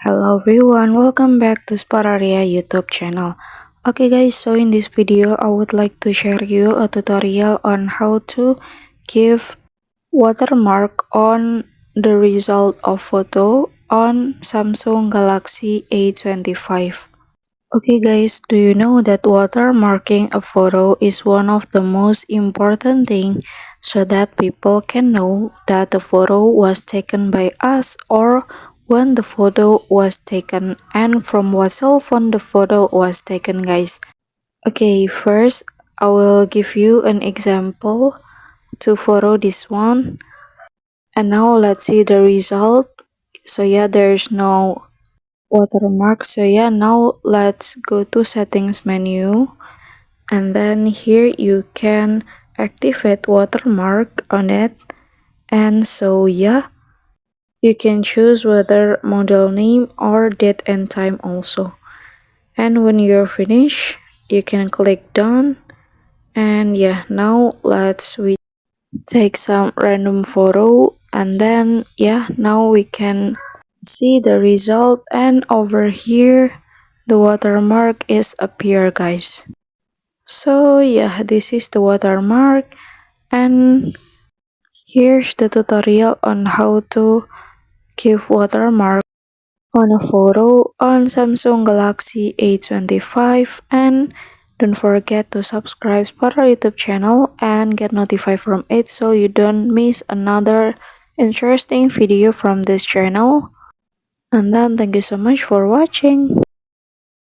Hello everyone, welcome back to Spararia YouTube channel. Okay guys, so in this video I would like to share you a tutorial on how to give watermark on the result of photo on Samsung Galaxy A25. Okay guys, do you know that watermarking a photo is one of the most important thing so that people can know that the photo was taken by us or when the photo was taken and from what cell phone the photo was taken guys. Okay, first I will give you an example to photo this one and now let's see the result. So yeah, there's no watermark. So yeah, now let's go to settings menu and then here you can activate watermark on it. And so yeah, you can choose whether model name or date and time also. And when you're finished, you can click done. And yeah, now we take some random photo and then yeah, now we can see the result and over here the watermark is appear guys. So yeah, this is the watermark and here's the tutorial on how to give watermark on a photo on Samsung Galaxy A25. And don't forget to subscribe to our YouTube channel and get notified from it so you don't miss another interesting video from this channel. And then thank you so much for watching.